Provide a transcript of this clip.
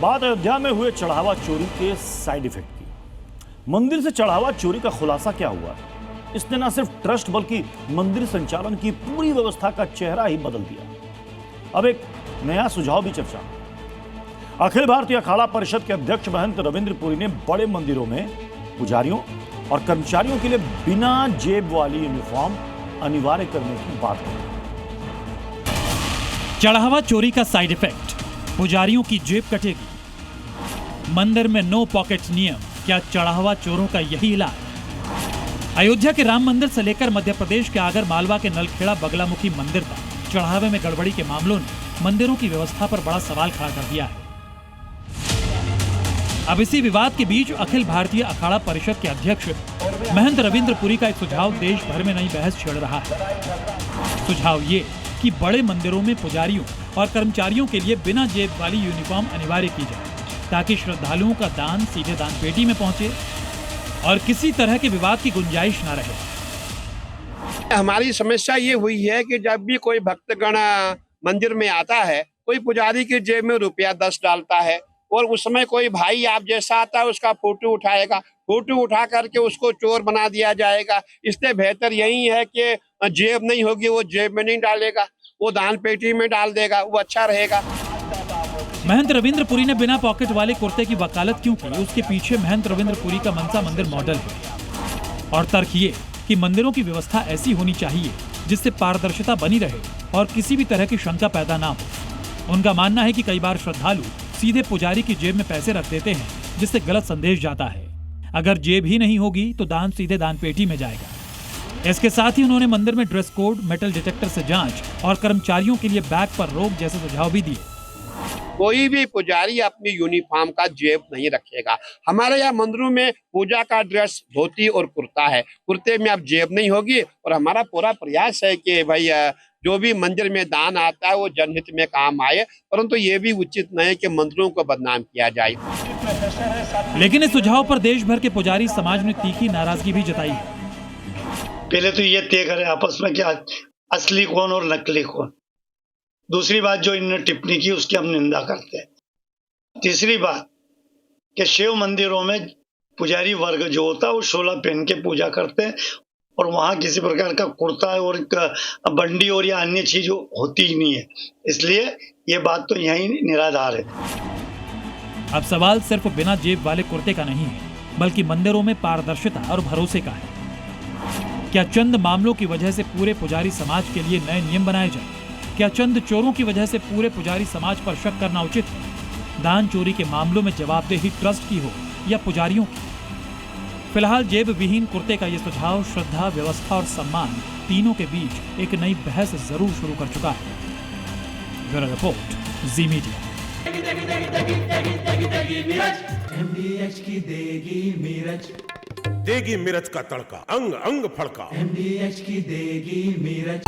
बात अयोध्या में हुए चढ़ावा चोरी के साइड इफेक्ट की। मंदिर से चढ़ावा चोरी का खुलासा क्या हुआ? इसने न सिर्फ ट्रस्ट बल्कि मंदिर संचालन की पूरी व्यवस्था का चेहरा ही बदल दिया। अब एक नया सुझाव भी चर्चा में। अखिल भारतीय अखाड़ा परिषद के अध्यक्ष महंत रविंद्र पुरी ने बड़े मंदिरों में पुजारियों और कर्मचारियों के लिए बिना जेब वाली यूनिफॉर्म अनिवार्य करने की बात कही। चढ़ावा चोरी का साइड इफेक्ट, पुजारियों की जेब कटेगी। मंदिर में नो पॉकेट नियम, क्या चढ़ावा चोरों का यही इलाज? अयोध्या के राम मंदिर से लेकर मध्य प्रदेश के आगर मालवा के नलखेड़ा बगलामुखी मंदिर तक चढ़ावे में गड़बड़ी के मामलों ने मंदिरों की व्यवस्था पर बड़ा सवाल खड़ा कर दिया है। अब इसी विवाद के बीच अखिल भारतीय अखाड़ा परिषद के अध्यक्ष महंत रविंद्र पुरी का एक सुझाव देश भर में नई बहस छेड़ रहा है। सुझाव ये कि बड़े मंदिरों में पुजारियों और कर्मचारियों के लिए बिना जेब वाली यूनिफॉर्म अनिवार्य की जाए, ताकि श्रद्धालुओं का दान सीधे दान पेटी में पहुंचे और किसी तरह के विवाद की गुंजाइश न रहे। हमारी समस्या ये हुई है कि जब भी कोई भक्तगण मंदिर में आता है, कोई पुजारी की जेब में रुपया 10 डालता है और उस समय कोई भाई आप जैसा आता है उसका फोटो उठाएगा, फोटो उठा करके उसको चोर बना दिया जाएगा। इससे बेहतर यही है कि जेब नहीं होगी, वो जेब में नहीं डालेगा, वो दान पेटी में डाल देगा, वो अच्छा रहेगा। महंत रविंद्र पुरी ने बिना पॉकेट वाले कुर्ते की वकालत क्यों की? उसके पीछे महंत रविंद्र पुरी का मनसा मंदिर मॉडल है और तर्क ये कि मंदिरों की व्यवस्था ऐसी होनी चाहिए जिससे पारदर्शिता बनी रहे और किसी भी तरह की शंका पैदा ना हो। उनका मानना है कि कई बार श्रद्धालु सीधे पुजारी की जेब में पैसे रख देते हैं, जिससे गलत संदेश जाता है। अगर जेब ही नहीं होगी तो दान सीधे दान पेटी में जाएगा। इसके साथ ही उन्होंने मंदिर में ड्रेस कोड, मेटल डिटेक्टर से जांच और कर्मचारियों के लिए बैग पर रोक जैसे सुझाव भी दिए। कोई भी पुजारी अपनी यूनिफॉर्म का जेब नहीं रखेगा। हमारे यहाँ मंदिरों में पूजा का ड्रेस धोती और कुर्ता है, कुर्ते में अब जेब नहीं होगी। और हमारा पूरा प्रयास है कि भाई जो भी मंदिर में दान आता है वो जनहित में काम आए, परंतु ये भी उचित नहीं है कि मंदिरों को बदनाम किया जाए। लेकिन इस सुझाव पर देश भर के पुजारी समाज ने तीखी नाराजगी भी जताई है। पहले तो ये तय करें आपस में कि असली कौन और नकली कौन। दूसरी बात जो इन्होंने टिप्पणी की उसकी हम निंदा करते हैं। तीसरी बात कि शिव मंदिरों में पुजारी वर्ग जो होता है वो शोला पहन के पूजा करते हैं और वहाँ किसी प्रकार का कुर्ता और बंडी और या अन्य चीज होती ही नहीं है, इसलिए ये बात तो यही निराधार है। अब सवाल सिर्फ बिना जेब वाले कुर्ते का नहीं है, बल्कि मंदिरों में पारदर्शिता और भरोसे का है। क्या चंद मामलों की वजह से पूरे पुजारी समाज के लिए नए नियम बनाए जाए? क्या चंद चोरों की वजह से पूरे पुजारी समाज पर शक करना उचित है? दान चोरी के मामलों में जवाबदेही ट्रस्ट की हो या पुजारियों की? फिलहाल जेब विहीन कुर्ते का यह सुझाव श्रद्धा, व्यवस्था और सम्मान तीनों के बीच एक नई बहस जरूर शुरू कर चुका है। ब्यूरो रिपोर्ट, जी मीडिया। देगी मिर्च का तड़का, अंग अंग फड़का। MDH की देगी मिर्च।